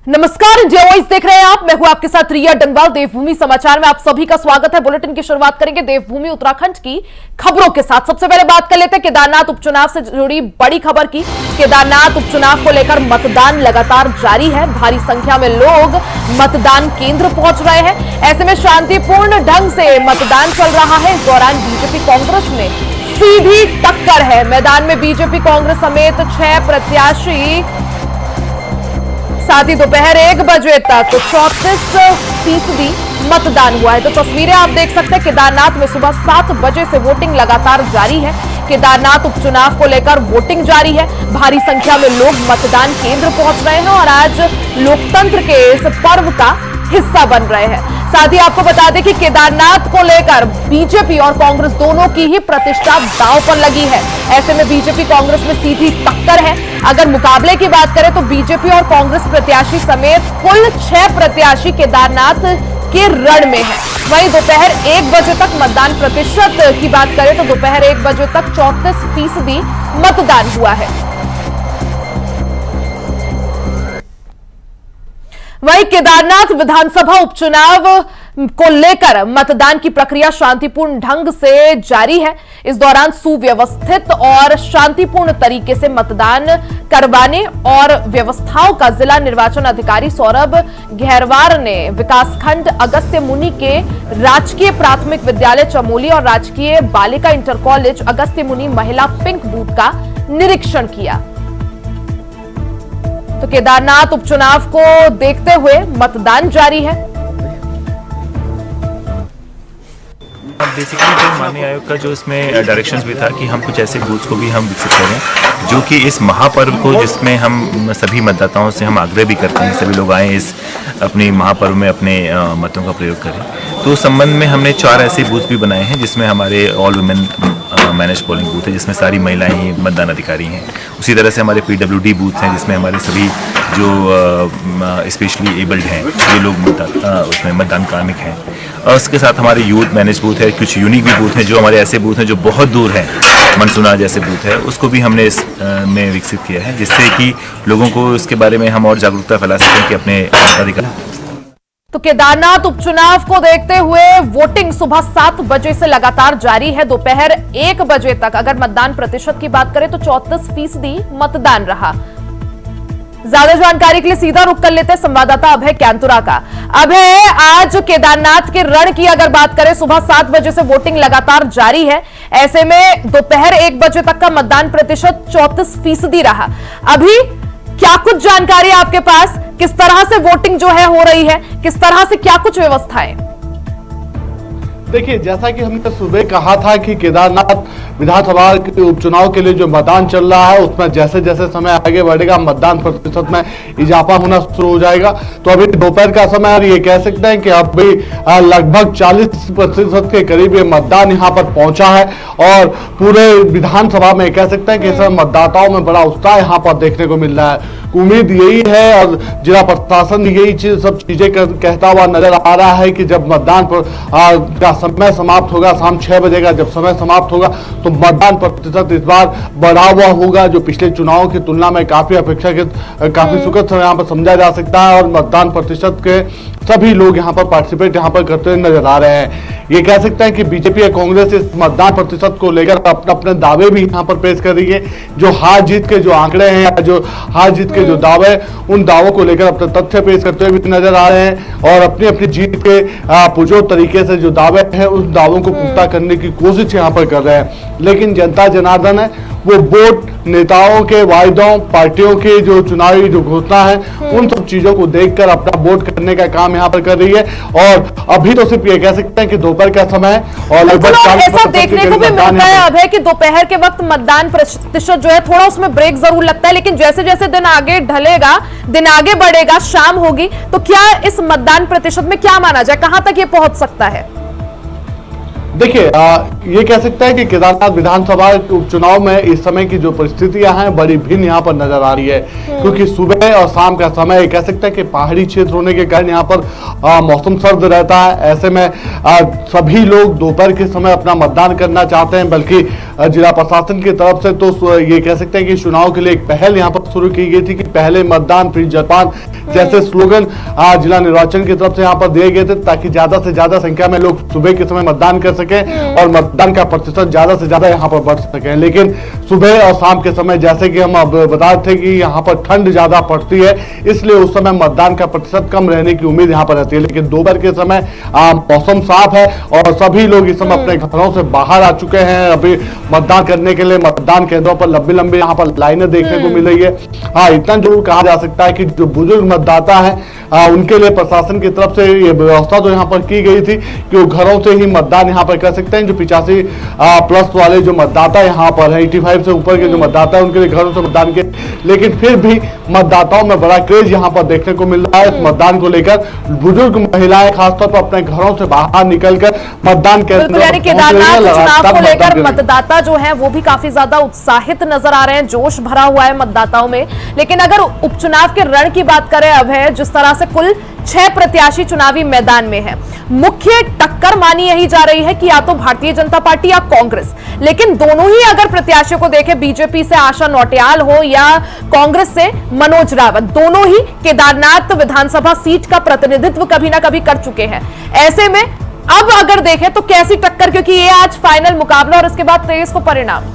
नमस्कार, India voice देख रहे हैं आप। मैं हूं आपके साथ रिया डंगवाल। देवभूमि समाचार में आप सभी का स्वागत है। बुलेटिन की शुरुआत करेंगे देवभूमि उत्तराखंड की खबरों के साथ। सबसे पहले बात कर लेते हैं केदारनाथ उपचुनाव से जुड़ी बड़ी खबर की। केदारनाथ उपचुनाव को लेकर मतदान लगातार जारी है। भारी संख्या में लोग मतदान केंद्र पहुंच रहे हैं। ऐसे में शांतिपूर्ण ढंग से मतदान चल रहा है। इस दौरान बीजेपी कांग्रेस में सीधी टक्कर है। मैदान में बीजेपी कांग्रेस समेत 6 प्रत्याशी। साथ ही दोपहर 1 बजे तक 34% मतदान हुआ है। तो तस्वीरें आप देख सकते हैं। केदारनाथ में सुबह 7 बजे से वोटिंग लगातार जारी है। केदारनाथ उपचुनाव को लेकर वोटिंग जारी है। भारी संख्या में लोग मतदान केंद्र पहुंच रहे हैं और आज लोकतंत्र के इस पर्व का हिस्सा बन रहे हैं। साथ ही आपको बता दें कि केदारनाथ को लेकर बीजेपी और कांग्रेस दोनों की ही प्रतिष्ठा दांव पर लगी है। ऐसे में बीजेपी कांग्रेस में सीधी टक्कर है। अगर मुकाबले की बात करें तो बीजेपी और कांग्रेस प्रत्याशी समेत कुल 6 प्रत्याशी केदारनाथ के रण में है। वहीं दोपहर 1 बजे तक मतदान प्रतिशत की बात करें तो दोपहर 1 बजे तक 34% मतदान हुआ है। वहीं केदारनाथ विधानसभा उपचुनाव को लेकर मतदान की प्रक्रिया शांतिपूर्ण ढंग से जारी है। इस दौरान सुव्यवस्थित और शांतिपूर्ण तरीके से मतदान करवाने और व्यवस्थाओं का जिला निर्वाचन अधिकारी सौरभ घेरवार ने विकासखंड अगस्त्य मुनि के राजकीय प्राथमिक विद्यालय चमोली और राजकीय बालिका इंटर कॉलेज अगस्त्य मुनि महिला पिंक बूथ का निरीक्षण किया। तो केदारनाथ उपचुनाव को देखते हुए मतदान जारी है। बेसिकली जो माननीय आयोग का जो इसमें डायरेक्शंस भी था कि हम कुछ ऐसे बूथ्स को भी हम विकसित करें जो कि इस महापर्व को, जिसमें हम सभी मतदाताओं से हम आग्रह भी करते हैं सभी लोग आए इस अपने महापर्व में अपने मतों का प्रयोग करें। तो उस संबंध में हमने 4 ऐसे बूथ भी बनाए हैं जिसमें हमारे all women manage polling booth है जिसमें सारी महिलाएं ही मतदान अधिकारी हैं। उसी तरह से हमारे PWD बूथ हैं जिसमें हमारे सभी जो स्पेशली एबल्ड हैं ये लोग उसमें मतदान कार्मिक हैं। और उसके साथ हमारे यूथ मैनेज बूथ है। कुछ यूनिक भी बूथ हैं जो हमारे ऐसे बूथ हैं जो बहुत दूर हैं, मनसुना जैसे बूथ है, उसको भी हमने इस में विकसित किया है जिससे कि लोगों को इसके बारे में हम और जागरूकता फैला सकें कि अपने अधिकार। तो केदारनाथ उपचुनाव को देखते हुए वोटिंग सुबह 7 बजे से लगातार जारी है। दोपहर 1 बजे तक अगर मतदान प्रतिशत की बात करें तो 34% मतदान रहा। ज्यादा जानकारी के लिए सीधा रुख कर लेते हैं संवाददाता अभय कैंतुरा का। अभय, आज केदारनाथ के रण की अगर बात करें सुबह 7 बजे से वोटिंग लगातार जारी है। ऐसे में दोपहर 1 बजे तक का मतदान प्रतिशत 34% रहा। अभी क्या कुछ जानकारी है आपके पास? किस तरह से वोटिंग जो है हो रही है, किस तरह से क्या कुछ व्यवस्थाएं? देखिए, जैसा कि हमने सुबह कहा था कि केदारनाथ विधानसभा के उपचुनाव के लिए जो मतदान चल रहा है उसमें जैसे जैसे समय आगे बढ़ेगा मतदान प्रतिशत में इजाफा होना शुरू हो जाएगा। तो अभी दोपहर का समय और ये कह सकते हैं कि अभी लगभग 40% के करीब ये मतदान यहाँ पर पहुंचा है और पूरे विधानसभा में कह सकते हैं कि इस मतदाताओं में बड़ा उत्साह यहाँ पर देखने को मिल रहा है। उम्मीद यही है और जिला प्रशासन यही सब चीजें कहता हुआ नजर आ रहा है कि जब मतदान का समय समाप्त होगा, शाम 6 बजे का जब समय समाप्त होगा तो मतदान प्रतिशत इस बार बढ़ा हुआ होगा जो पिछले चुनावों की तुलना में काफी अपेक्षाकृत काफी सुखद यहाँ पर समझा जा सकता है। और मतदान प्रतिशत के सभी लोग यहाँ पर पार्टिसिपेट यहाँ पर करते हुए नजर आ रहे हैं। ये कह सकते हैं कि बीजेपी और कांग्रेस इस मतदान प्रतिशत को लेकर अपने दावे भी यहाँ पर पेश कर रही है। जो हार जीत के जो आंकड़े हैं या जो हार जीत के जो दावे, उन दावों को लेकर अपने तथ्य पेश करते हुए भी नजर आ रहे हैं और अपनी अपनी जीत के पुरजोर तरीके से जो दावे हैं उस दावों को पुख्ता करने की कोशिश यहाँ पर कर रहे हैं। लेकिन जनता जनार्दन है वो वोट नेताओं के वायदों, पार्टियों के जो चुनावी जो घोषणा है उन सब चीजों को देखकर अपना वोट करने का काम यहाँ पर कर रही है। और अभी तो सिर्फ ये कह सकते हैं कि दोपहर का समय और लगभग ऐसा देखने को भी मिलता है अभय कि दोपहर के वक्त मतदान प्रतिशत जो है थोड़ा उसमें ब्रेक जरूर लगता है, लेकिन जैसे जैसे दिन आगे ढलेगा, दिन आगे बढ़ेगा, शाम होगी तो क्या इस मतदान प्रतिशत में क्या माना जाए, कहां तक ये पहुंच सकता है? देखिए, ये कह सकते हैं कि केदारनाथ विधानसभा उपचुनाव में इस समय की जो परिस्थितियां हैं बड़ी भिन्न यहाँ पर नजर आ रही है। क्योंकि सुबह और शाम का समय कह सकते हैं कि पहाड़ी क्षेत्र होने के कारण यहाँ पर मौसम सर्द रहता है। ऐसे में सभी लोग दोपहर के समय अपना मतदान करना चाहते हैं, बल्कि जिला प्रशासन की तरफ से तो ये कह सकते हैं कि चुनाव के लिए एक पहल यहाँ पर शुरू की गई थी कि पहले मतदान फिर जलपान जैसे स्लोगन जिला निर्वाचन की तरफ से यहाँ पर दिए गए थे, ताकि ज्यादा से ज्यादा संख्या में लोग सुबह के समय मतदान कर सके और मतदान का प्रतिशत ज्यादा से ज्यादा यहाँ पर बढ़ सके। लेकिन सुबह और शाम के समय जैसे कि हम अब बता रहे थे कि यहाँ पर ठंड ज्यादा पड़ती है, इसलिए उस समय मतदान का प्रतिशत कम रहने की उम्मीद यहाँ पर रहती है। लेकिन दोपहर के समय मौसम साफ है और सभी लोग इस समय अपने घरों से बाहर आ चुके हैं अभी मतदान करने के लिए। मतदान केंद्रों पर लंबी लंबी यहाँ पर लाइनें देखने को मिल रही है। हाँ, इतना जरूर कहा जा सकता है कि जो बुजुर्ग मतदाता है उनके लिए प्रशासन की तरफ से ये व्यवस्था तो यहाँ पर की गई थी कि वो घरों से ही मतदान यहाँ पर कर सकते हैं। जो 85 प्लस वाले जो मतदाता यहाँ पर है, 85 से ऊपर के जो मतदाता है, उनके लिए घरों से मतदान के, लेकिन फिर भी मतदाताओं में बड़ा क्रेज यहाँ पर देखने को मिल रहा है। इस मतदान को लेकर बुजुर्ग महिलाएं खासतौर पर अपने घरों से बाहर निकलकर मतदान केंद्र केदारनाथ चुनाव को लेकर मतदाता जो है वो भी काफी ज्यादा उत्साहित नजर आ रहे हैं, जोश भरा हुआ है मतदाताओं में। लेकिन अगर उपचुनाव के रण की बात करें अभय, जिस तरह से कुल 6 प्रत्याशी चुनावी मैदान में है, मुख्य टक्कर मानी यही जा रही है कि या तो भारतीय जनता पार्टी या कांग्रेस। लेकिन दोनों ही अगर प्रत्याशियों को देखें, बीजेपी से आशा नौटियाल हो या कांग्रेस से मनोज रावत, दोनों ही केदारनाथ विधानसभा सीट का प्रतिनिधित्व कभी ना कभी कर चुके हैं। ऐसे में अब अगर देखें तो कैसी टक्कर, क्योंकि ये आज फाइनल मुकाबला और इसके बाद 23 को परिणाम।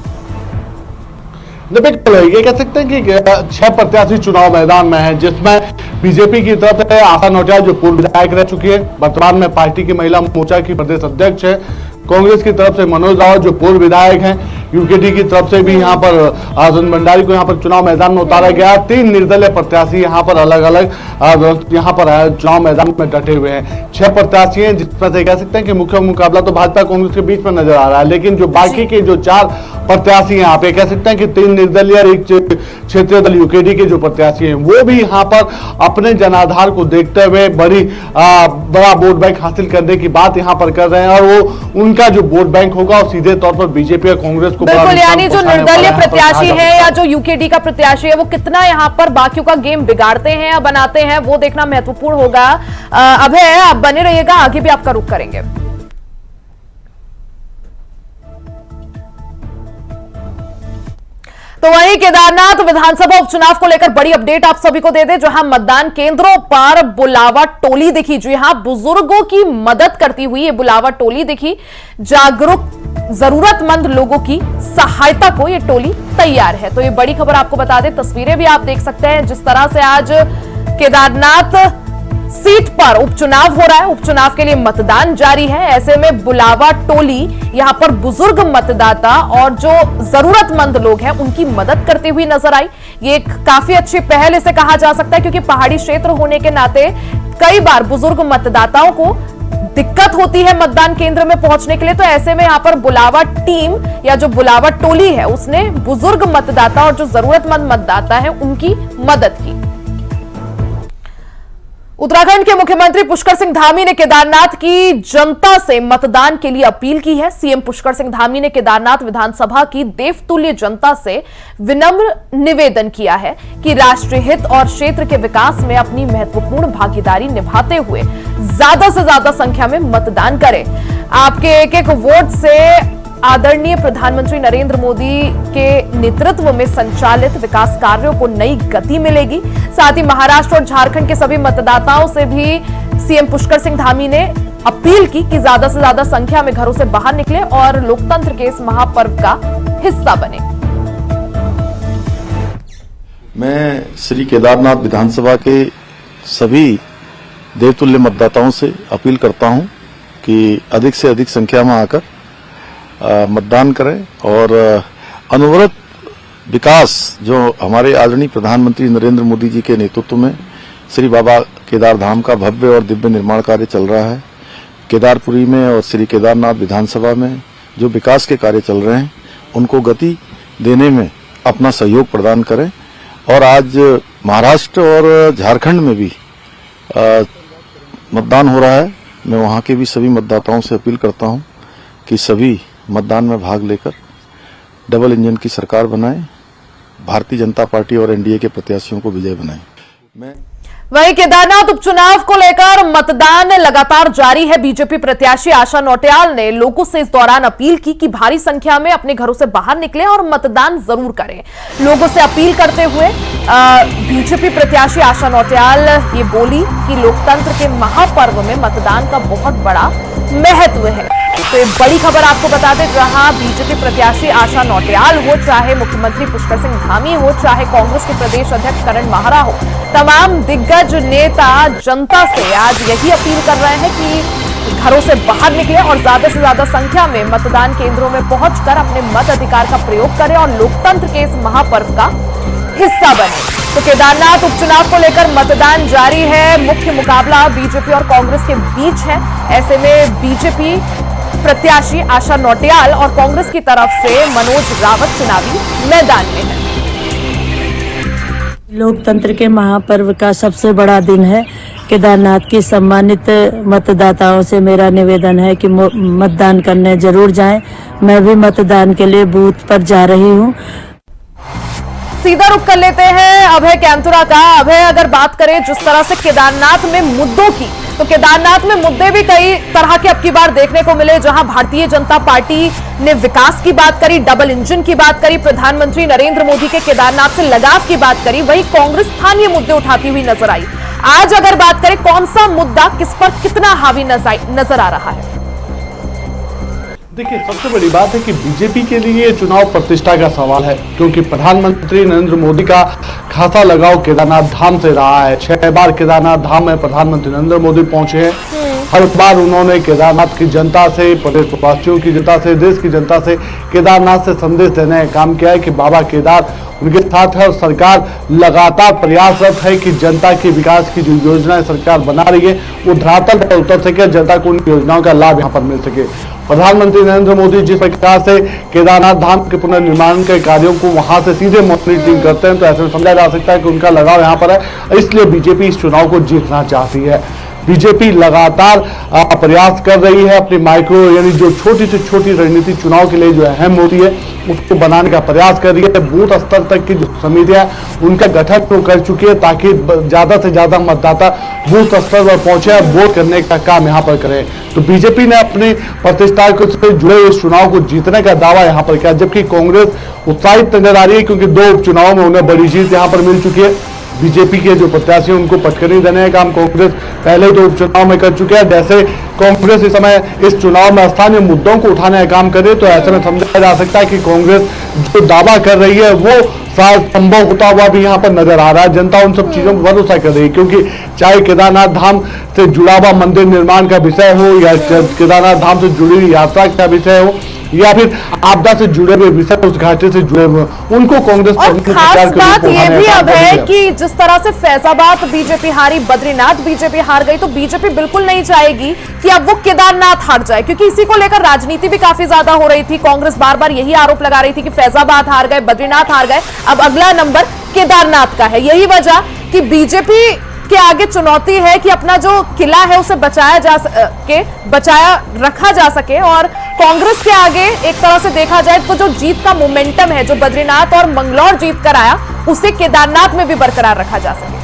बिल्कुल, ये कह सकते हैं कि 6 प्रत्याशी चुनाव मैदान में हैं, जिसमें बीजेपी की तरफ से आशा नौटियाल जो पूर्व विधायक रह चुकी है, वर्तमान में पार्टी की महिला मोर्चा की प्रदेश अध्यक्ष है। कांग्रेस की तरफ से मनोज रावत जो पूर्व विधायक हैं, यूकेडी की तरफ से भी यहाँ पर आजन भंडारी को यहाँ पर चुनाव मैदान में उतारा गया। 3 निर्दलीय प्रत्याशी यहाँ पर अलग अलग यहाँ पर चुनाव मैदान में डटे हुए हैं। 6 प्रत्याशी हैं, जिसमें से कह सकते हैं कि मुख्य मुकाबला तो भाजपा कांग्रेस के बीच में नजर आ रहा है। लेकिन जो बाकी के जो 4 प्रत्याशी हैं यहाँ पे, कह सकते हैं कि 3 निर्दलीय और 1 क्षेत्रीय दल यूकेडी के जो प्रत्याशी हैं, वो भी यहाँ पर अपने जनाधार को देखते हुए बड़ा वोट बैंक हासिल करने की बात यहाँ पर कर रहे हैं। और वो उनका जो वोट बैंक होगा वो सीधे तौर पर बीजेपी और कांग्रेस को बिल्कुल, यानी जो निर्दलीय प्रत्याशी है या जो यूकेडी का प्रत्याशी है, वो कितना यहाँ पर बाकियों का गेम बिगाड़ते हैं या बनाते हैं, वो देखना महत्वपूर्ण होगा। अभय, आप बने रहिएगा, आगे भी आपका रुख करेंगे। तो वहीं केदारनाथ विधानसभा उपचुनाव को लेकर बड़ी अपडेट आप सभी को दे दे, जहां मतदान केंद्रों पर बुलावा टोली दिखी, जी हां, बुजुर्गों की मदद करती हुई ये बुलावा टोली दिखी। जागरूक जरूरतमंद लोगों की सहायता को ये टोली तैयार है। तो ये बड़ी खबर आपको बता दें, तस्वीरें भी आप देख सकते हैं जिस तरह से आज केदारनाथ सीट पर उपचुनाव हो रहा है, उपचुनाव के लिए मतदान जारी है। ऐसे में बुलावा टोली यहां पर बुजुर्ग मतदाता और जो जरूरतमंद लोग हैं उनकी मदद करती हुई नजर आई। ये एक काफी अच्छी पहल इसे कहा जा सकता है, क्योंकि पहाड़ी क्षेत्र होने के नाते कई बार बुजुर्ग मतदाताओं को दिक्कत होती है मतदान केंद्र में पहुंचने के लिए। तो ऐसे में यहां पर बुलावा टीम या जो बुलावा टोली है उसने बुजुर्ग मतदाता और जो जरूरतमंद मतदाता है उनकी मदद की। उत्तराखंड के मुख्यमंत्री पुष्कर सिंह धामी ने केदारनाथ की जनता से मतदान के लिए अपील की है। सीएम पुष्कर सिंह धामी ने केदारनाथ विधानसभा की देवतुल्य जनता से विनम्र निवेदन किया है कि राष्ट्रीय हित और क्षेत्र के विकास में अपनी महत्वपूर्ण भागीदारी निभाते हुए ज्यादा से ज्यादा संख्या में मतदान करें। आपके एक एक वोट से आदरणीय प्रधानमंत्री नरेंद्र मोदी के नेतृत्व में संचालित विकास कार्यों को नई गति मिलेगी। साथ ही महाराष्ट्र और झारखंड के सभी मतदाताओं से भी सीएम पुष्कर सिंह धामी ने अपील की कि ज्यादा से ज्यादा संख्या में घरों से बाहर निकले और लोकतंत्र के इस महापर्व का हिस्सा बने। मैं श्री केदारनाथ विधानसभा के सभी देवतुल्य मतदाताओं से अपील करता हूं कि अधिक से अधिक संख्या में आकर मतदान करें और अनवरत विकास जो हमारे आदरणीय प्रधानमंत्री नरेंद्र मोदी जी के नेतृत्व में श्री बाबा केदार धाम का भव्य और दिव्य निर्माण कार्य चल रहा है, केदारपुरी में और श्री केदारनाथ विधानसभा में जो विकास के कार्य चल रहे हैं उनको गति देने में अपना सहयोग प्रदान करें। और आज महाराष्ट्र और झारखंड में भी मतदान हो रहा है। मैं वहां के भी सभी मतदाताओं से अपील करता हूं कि सभी मतदान में भाग लेकर डबल इंजन की सरकार बनाएं, भारतीय जनता पार्टी और एनडीए के प्रत्याशियों को विजय बनाएं। वहीं केदारनाथ उपचुनाव को लेकर मतदान लगातार जारी है। बीजेपी प्रत्याशी आशा नौटियाल ने लोगों से इस दौरान अपील की कि भारी संख्या में अपने घरों से बाहर निकलें और मतदान जरूर करें। लोगों से अपील करते हुए बीजेपी प्रत्याशी आशा नौटियाल ये बोली कि लोकतंत्र के महापर्व में मतदान का बहुत बड़ा महत्व है। तो एक बड़ी खबर आपको बता दें, जहां बीजेपी प्रत्याशी आशा नौटियाल हो, चाहे मुख्यमंत्री पुष्कर सिंह धामी हो, चाहे कांग्रेस के प्रदेश अध्यक्ष करण माहरा हो, तमाम दिग्गज नेता जनता से आज यही अपील कर रहे हैं कि घरों से बाहर निकलें और ज्यादा से ज्यादा संख्या में मतदान केंद्रों में पहुंचकर अपने मत अधिकार का प्रयोग करें और लोकतंत्र के इस महापर्व का हिस्सा बने। तो केदारनाथ उपचुनाव को लेकर मतदान जारी है। मुख्य मुकाबला बीजेपी और कांग्रेस के बीच है। ऐसे में बीजेपी प्रत्याशी आशा नौटियाल और कांग्रेस की तरफ से मनोज रावत चुनावी मैदान में है। लोकतंत्र के महापर्व का सबसे बड़ा दिन है। केदारनाथ की सम्मानित मतदाताओं से मेरा निवेदन है कि मतदान करने जरूर जाएं। मैं भी मतदान के लिए बूथ पर जा रही हूं। सीधा रुख कर लेते हैं अभय कैंथुरा का। अभय, अगर बात करें जिस तरह से केदारनाथ में मुद्दों की, तो केदारनाथ में मुद्दे भी कई तरह के अब की बार देखने को मिले। जहां भारतीय जनता पार्टी ने विकास की बात करी, डबल इंजन की बात करी, प्रधानमंत्री नरेंद्र मोदी के केदारनाथ से लगाव की बात करी, वहीं कांग्रेस स्थानीय मुद्दे उठाती हुई नजर आई। आज अगर बात करें कौन सा मुद्दा किस पर कितना हावी नजर आ रहा है? देखिए, सबसे बड़ी बात है कि बीजेपी के लिए ये चुनाव प्रतिष्ठा का सवाल है, क्योंकि प्रधानमंत्री नरेंद्र मोदी का खासा लगाव केदारनाथ धाम से रहा है। 6 बार केदारनाथ धाम में प्रधानमंत्री नरेंद्र मोदी पहुंचे हैं। हर बार उन्होंने केदारनाथ की जनता से, प्रदेशवासियों की जनता से, देश की जनता से केदारनाथ से संदेश देने का काम किया है कि बाबा केदार उनके साथ है और सरकार लगातार प्रयासरत है कि जनता के विकास की जो योजनाएं सरकार बना रही है वो धरातल पर उतर सके, जनता को उन योजनाओं का लाभ यहाँ पर मिल सके। प्रधानमंत्री नरेंद्र मोदी जिस प्रकार से केदारनाथ धाम के पुनर्निर्माण के कार्यों को वहां से सीधे मॉनिटरिंग करते हैं, तो ऐसे में समझा जा सकता है कि उनका लगाव यहाँ पर है, इसलिए बीजेपी इस चुनाव को जीतना चाहती है। बीजेपी लगातार प्रयास कर रही है अपनी माइक्रो यानी जो छोटी से छोटी रणनीति चुनाव के लिए जो अहम होती है उसको बनाने का प्रयास कर रही है। बूथ स्तर तक की जो समितियां उनका गठन तो कर चुकी है ताकि ज्यादा से ज्यादा मतदाता बूथ स्तर पर पहुंचे और वोट करने का काम यहां पर करें। तो बीजेपी ने अपनी प्रतिष्ठा से जुड़े इस चुनाव को जीतने का दावा यहां पर किया, जबकि कांग्रेस उत्साहित नजर आ रही है क्योंकि 2 उपचुनावों में उन्हें बड़ी जीत यहां पर मिल चुकी है। बीजेपी के जो प्रत्याशी उनको पटखनी देने का काम कांग्रेस पहले 2 उपचुनाव में कर चुके हैं। जैसे कांग्रेस इस समय इस चुनाव में स्थानीय मुद्दों को उठाने का काम करे, तो ऐसे में समझा जा सकता है कि कांग्रेस जो दावा कर रही है वो शायद संभव होता हुआ भी यहाँ पर नजर आ रहा है। जनता उन सब चीजों को भरोसा कर रही है, क्योंकि चाहे केदारनाथ धाम से जुड़ा हुआ मंदिर निर्माण का विषय हो या केदारनाथ धाम से जुड़ी हुई यात्रा का विषय हो या फिर आपदा से जुड़े हुए विषय, उस घाटे से जुड़े हुए, उनको कांग्रेस और खास बात ये भी अब है कि जिस तरह से फैजाबाद बीजेपी हारी, बद्रीनाथ बीजेपी हार गई, तो बीजेपी बिल्कुल नहीं चाहेगी कि अब वो केदारनाथ हार जाए, क्योंकि इसी को लेकर राजनीति भी काफी ज्यादा हो रही थी। कांग्रेस बार बार यही आरोप लगा रही थी कि फैजाबाद हार गए, बद्रीनाथ हार गए, अब अगला नंबर केदारनाथ का है। यही वजह कि बीजेपी के आगे चुनौती है कि अपना जो किला है उसे बचाया रखा जा सके, और कांग्रेस के आगे एक तरह से देखा जाए तो जो जीत का मोमेंटम है, जो बद्रीनाथ और मंगलौर जीत कर आया, उसे केदारनाथ में भी बरकरार रखा जा सके।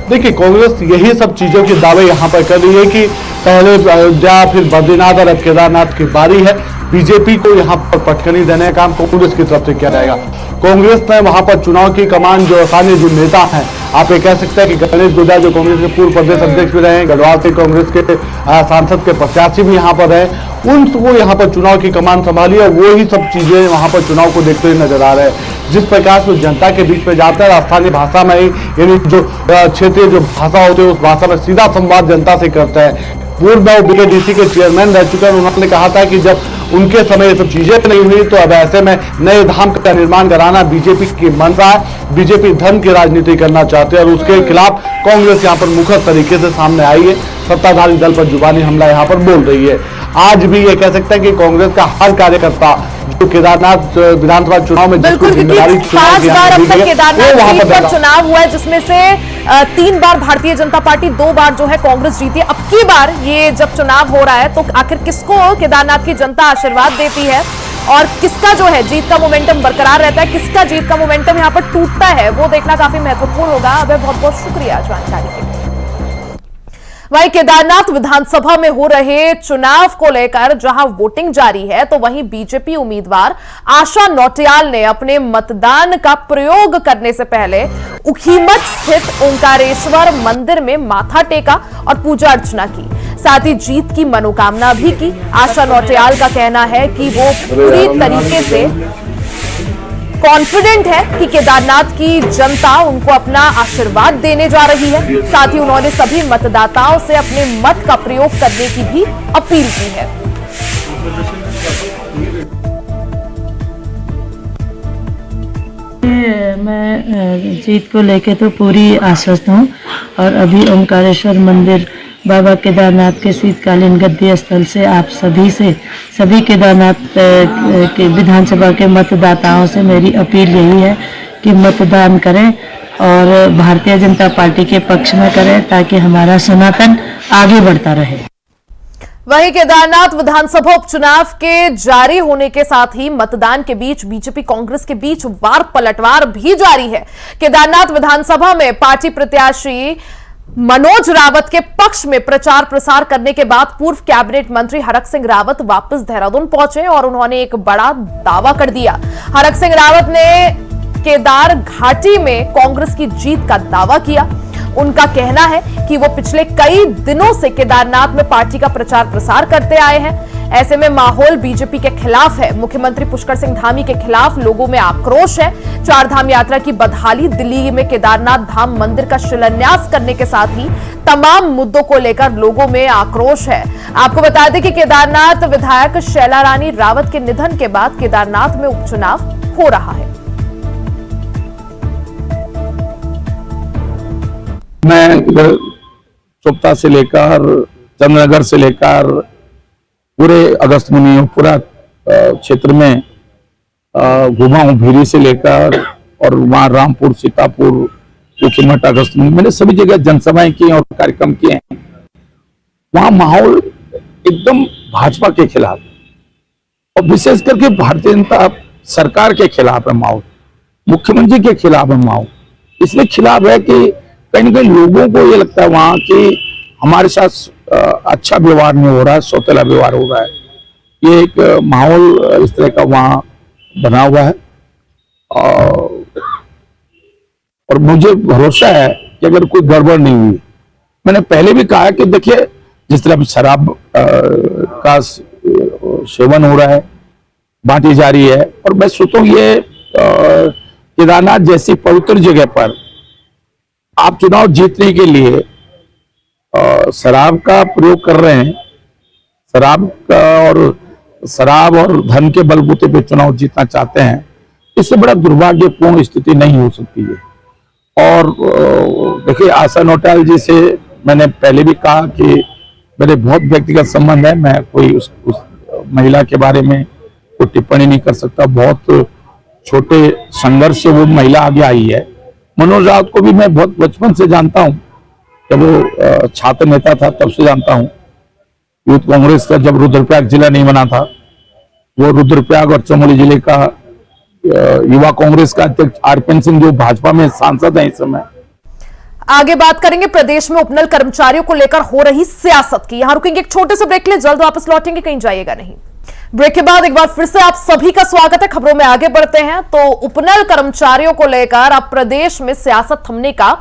देखिए, कांग्रेस यही सब चीजों के दावे यहां पर कर रही है कि पहले अयोध्या, फिर बद्रीनाथ और अब केदारनाथ की बारी है। बीजेपी को यहां पर पटखनी देने का काम कांग्रेस की तरफ से किया जाएगा। कांग्रेस ने वहां पर चुनाव की कमान जो स्थानीय जो नेता हैं, आप ये कह सकते हैं कि गणेश गुर्जर जो कांग्रेस के पूर्व प्रदेश अध्यक्ष भी रहे, गढ़वाल से कांग्रेस के सांसद के प्रत्याशी भी यहाँ पर रहे, उनको यहाँ पर चुनाव की कमान संभाली और वो ही सब चीजें वहां पर चुनाव को देखते हुए नजर आ रहे हैं। जिस प्रकार से जनता के बीच में जाता है, स्थानीय भाषा में ही यानी जो क्षेत्रीय जो भाषा होती है उस भाषा में सीधा संवाद जनता से करते हैं। पूर्व में वो बीकेडीसी के चेयरमैन रह चुके हैं, उन्होंने कहा था कि जब उनके समय ये सब चीजें नहीं हुई तो अब ऐसे में नए धाम का निर्माण कराना बीजेपी की मंशा है। बीजेपी धर्म की राजनीति करना चाहते हैं और उसके खिलाफ कांग्रेस यहाँ पर मुखर तरीके से सामने आई है। सत्ताधारी दल पर जुबानी हमला यहाँ पर बोल रही है। आज भी ये कह सकते हैं कि कांग्रेस का हर कार्यकर्ता जो केदारनाथ विधानसभा चुनाव में बिल्कुल, क्योंकि 5 बार अब तक केदारनाथ सीट पर चुनाव हुआ है, जिसमें से 3 बार भारतीय जनता पार्टी, 2 बार जो है कांग्रेस जीती है। अब की बार ये जब चुनाव हो रहा है तो आखिर किसको केदारनाथ की जनता आशीर्वाद देती है, और किसका जो है जीत का मोमेंटम बरकरार रहता है, किसका जीत का मोमेंटम यहां पर टूटता है, वो देखना काफी महत्वपूर्ण होगा। अबे बहुत बहुत शुक्रिया जानकारी के लिए। वहीं केदारनाथ विधानसभा में हो रहे चुनाव को लेकर जहां वोटिंग जारी है, तो वहीं बीजेपी उम्मीदवार आशा नौटियाल ने अपने मतदान का प्रयोग करने से पहले उखीमठ स्थित ओंकारेश्वर मंदिर में माथा टेका और पूजा अर्चना की, साथ ही जीत की मनोकामना भी की। आशा नौटियाल का कहना है कि वो पूरी तरीके से कॉन्फिडेंट है कि केदारनाथ की जनता उनको अपना आशीर्वाद देने जा रही है। साथ ही उन्होंने सभी मतदाताओं से अपने मत का प्रयोग करने की भी अपील की है। मैं जीत को लेके तो पूरी आश्वस्त हूँ और अभी ओंकारेश्वर मंदिर बाबा केदारनाथ के शीतकालीन गद्दी स्थल से आप सभी केदारनाथ के विधानसभा के मतदाताओं से मेरी अपील यही है कि मतदान करें और भारतीय जनता पार्टी के पक्ष में करें ताकि हमारा सनातन आगे बढ़ता रहे। वहीं केदारनाथ विधानसभा उपचुनाव के जारी होने के साथ ही मतदान के बीच बीजेपी कांग्रेस के बीच वार पलटवार भी जारी है। केदारनाथ विधानसभा में पार्टी प्रत्याशी मनोज रावत के पक्ष में प्रचार प्रसार करने के बाद पूर्व कैबिनेट मंत्री हरक सिंह रावत वापस देहरादून पहुंचे और उन्होंने एक बड़ा दावा कर दिया। हरक सिंह रावत ने केदार घाटी में कांग्रेस की जीत का दावा किया। उनका कहना है कि वो पिछले कई दिनों से केदारनाथ में पार्टी का प्रचार प्रसार करते आए हैं। ऐसे में माहौल बीजेपी के खिलाफ है। मुख्यमंत्री पुष्कर सिंह धामी के खिलाफ लोगों में आक्रोश है। चार धाम यात्रा की बदहाली, दिल्ली में केदारनाथ धाम मंदिर का शिलान्यास करने के साथ ही तमाम मुद्दों को लेकर लोगों में आक्रोश है। आपको बता दें कि केदारनाथ विधायक शैला रानी रावत के निधन के बाद केदारनाथ में उपचुनाव हो रहा है। मैं चोपता से लेकर चंद्रनगर से लेकर पूरे अगस्त मुनिपुरा क्षेत्र में घुमा हूँ, भीरी से लेकर और वहाँ रामपुर, सीतापुर, उखीमठ, अगस्त मुनि, मैंने सभी जगह जनसभाएं की और कार्यक्रम किए हैं। वहाँ माहौल एकदम भाजपा के खिलाफ और विशेष करके भारतीय जनता सरकार के खिलाफ है माहौल, मुख्यमंत्री के खिलाफ है माहौल। इसलिए खिलाफ है कि कहीं ना कहीं लोगों को ये लगता है वहाँ कि हमारे साथ अच्छा व्यवहार नहीं हो रहा है, सौतेला व्यवहार हो रहा है। ये एक माहौल इस तरह का वहाँ बना हुआ है और मुझे भरोसा है कि अगर कोई गड़बड़ नहीं हुई, मैंने पहले भी कहा कि देखिए जिस तरह शराब का सेवन हो रहा है, बांटी जा रही है, और मैं सोचता हूँ ये केदारनाथ जैसी पवित्र जगह पर आप चुनाव जीतने के लिए शराब का प्रयोग कर रहे हैं। शराब और धन के बलबूते पे चुनाव जीतना चाहते हैं। इससे बड़ा दुर्भाग्यपूर्ण स्थिति नहीं हो सकती है। और देखिए आशा नौटियाल जी से मैंने पहले भी कहा कि मेरे बहुत व्यक्तिगत संबंध है, मैं कोई उस महिला के बारे में कोई टिप्पणी नहीं कर सकता। बहुत छोटे संघर्ष से वो महिला आगे आई है। मनोज रावत को भी मैं बहुत बचपन से जानता हूं, जब वो छात्र नेता था तब से जानता हूं। यूथ कांग्रेस का जब रुद्रप्रयाग जिला नहीं बना था, वो रुद्रप्रयाग और चमोली जिले का युवा कांग्रेस का अध्यक्ष आरपीएन सिंह जो भाजपा में सांसद है इस समय। आगे बात करेंगे प्रदेश में उपनल कर्मचारियों को लेकर हो रही सियासत की। यहां रुकेंगे एक छोटे से ब्रेक ले, जल्द वापस लौटेंगे, कहीं जाइएगा नहीं। ब्रेक के बाद एक बार फिर से आप सभी का स्वागत है। खबरों में आगे बढ़ते हैं तो उपनल कर्मचारियों को लेकर अब प्रदेश में सियासत थमने का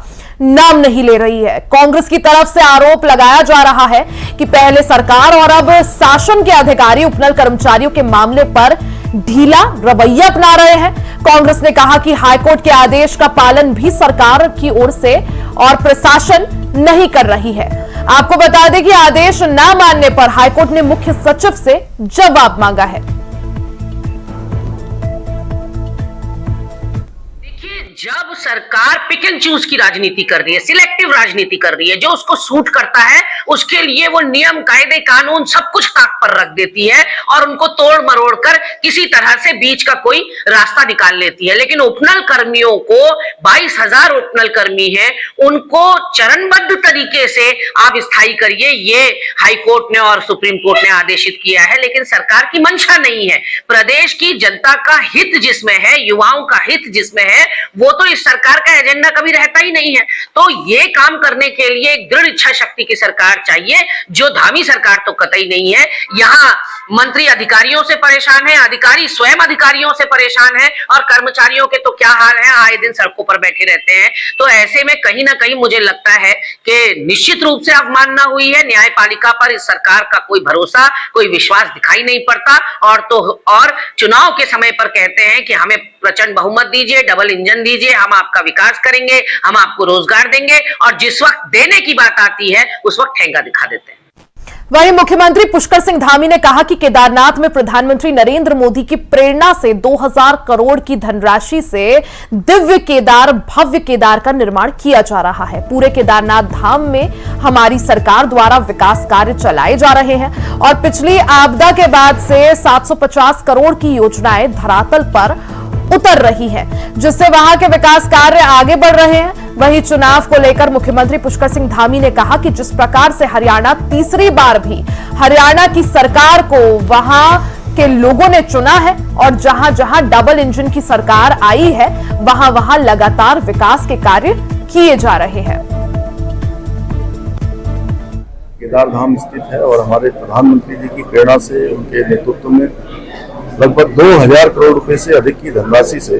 नाम नहीं ले रही है। कांग्रेस की तरफ से आरोप लगाया जा रहा है कि पहले सरकार और अब शासन के अधिकारी उपनल कर्मचारियों के मामले पर ढीला रवैया अपना रहे हैं। कांग्रेस ने कहा कि हाईकोर्ट के आदेश का पालन भी सरकार की ओर से और प्रशासन नहीं कर रही है। आपको बता दें कि आदेश न मानने पर हाईकोर्ट ने मुख्य सचिव से जवाब मांगा है। देखिए, जब सरकार पिक एंड चूज की राजनीति कर रही है, सिलेक्टिव राजनीति कर रही है। जो उसको सूट करता है उसके लिए वो नियम कायदे कानून सब कुछ ताक पर रख देती है और उनको तोड़ मरोड़ कर किसी तरह से बीच का कोई रास्ता निकाल लेती है। लेकिन उपनल कर्मियों को 22,000 उपनल कर्मी हैं, उनको चरणबद्ध तरीके से आप स्थायी करिए, ये हाई कोर्ट ने और सुप्रीम कोर्ट ने आदेशित किया है। लेकिन सरकार की मंशा नहीं है। प्रदेश की जनता का हित जिसमें है, युवाओं का हित जिसमें है, वो तो इस सरकार का एजेंडा कभी रहता ही नहीं है। तो ये काम करने के लिए एक दृढ़ इच्छा शक्ति की सरकार चाहिए, जो धामी सरकार तो कतई नहीं है। यहाँ मंत्री अधिकारियों से परेशान है, अधिकारी स्वयं अधिकारियों से परेशान है, और कर्मचारियों के तो क्या हाल है, आए दिन सड़कों पर बैठे रहते हैं। तो ऐसे में कहीं ना कहीं मुझे लगता है कि निश्चित रूप से अवमानना हुई है। न्यायपालिका पर इस सरकार का कोई भरोसा, कोई विश्वास दिखाई नहीं पड़ता। और चुनाव के समय पर कहते हैं कि हमें प्रचंड बहुमत दीजिए, डबल इंजन दीजिए, हम आपका विकास करेंगे, हम आपको रोजगार देंगे, और जिस वक्त देने की बात आती है उस वक्त ठेंगा दिखा देते हैं। वहीं मुख्यमंत्री पुष्कर सिंह धामी ने कहा कि केदारनाथ में प्रधानमंत्री नरेंद्र मोदी की प्रेरणा से 2000 करोड़ की धनराशि से दिव्य केदार, भव्य केदार का निर्माण किया जा रहा है। पूरे केदारनाथ धाम में हमारी सरकार द्वारा विकास कार्य चलाए जा रहे हैं और पिछली आपदा के बाद से 750 करोड़ की योजनाएं धरातल पर उतर रही है, जिससे वहां के विकास कार्य आगे बढ़ रहे हैं। वहीं चुनाव को लेकर मुख्यमंत्री पुष्कर सिंह धामी ने कहा कि जिस प्रकार से हरियाणा तीसरी बार भी हरियाणा की सरकार को वहां के लोगों ने चुना है और जहां जहां डबल इंजन की सरकार आई है वहां वहां लगातार विकास के कार्य किए जा रहे हैं। केदार धाम स्थित है और हमारे प्रधानमंत्री जी की प्रेरणा से, उनके नेतृत्व में लगभग 2000 करोड़ रुपए से अधिक की धनराशि से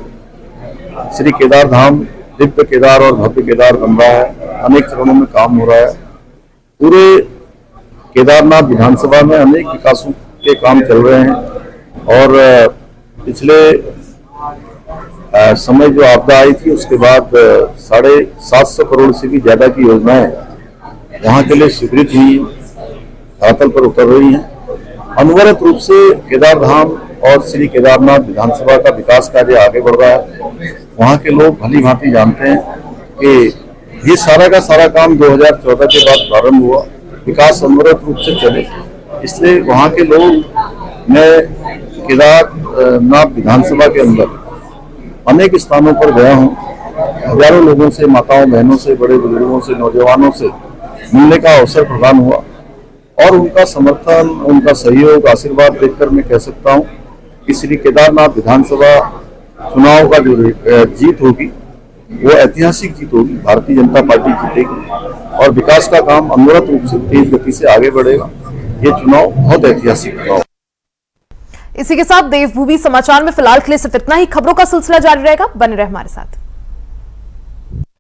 श्री केदार धाम दिव्य केदार और भव्य केदार बन रहा है। अनेक चरणों में काम हो रहा है। पूरे केदारनाथ विधानसभा में अनेक विकासों के काम चल रहे हैं और पिछले समय जो आपदा आई थी उसके बाद 750 करोड़ से भी ज्यादा की योजनाएं वहां के लिए स्वीकृत हुई, धरातल पर उतर रही हैं। अनवरत रूप से केदार धाम और श्री केदारनाथ विधानसभा का विकास कार्य आगे बढ़ रहा है। वहाँ के लोग भली भांति जानते हैं कि ये सारा का सारा काम 2014 के बाद प्रारंभ हुआ, विकास अनवरत रूप से चले, इसलिए वहाँ के लोग, मैं केदारनाथ विधानसभा के अंदर अनेक स्थानों पर गया हूँ, हजारों लोगों से, माताओं बहनों से, बड़े बुजुर्गों से, नौजवानों से मिलने का अवसर प्रदान हुआ और उनका समर्थन, उनका सहयोग, आशीर्वाद देखकर मैं कह सकता हूँ कि श्री केदारनाथ विधानसभा चुनाव का जो जीत होगी वो ऐतिहासिक जीत होगी। भारतीय जनता पार्टी जीतेगी और विकास का काम अनवरत रूप से तेज गति से आगे बढ़ेगा। ये चुनाव बहुत ऐतिहासिक चुनाव। इसी के साथ देवभूमि समाचार में फिलहाल के लिए सिर्फ इतना ही। खबरों का सिलसिला जारी रहेगा, बने रहे हमारे साथ।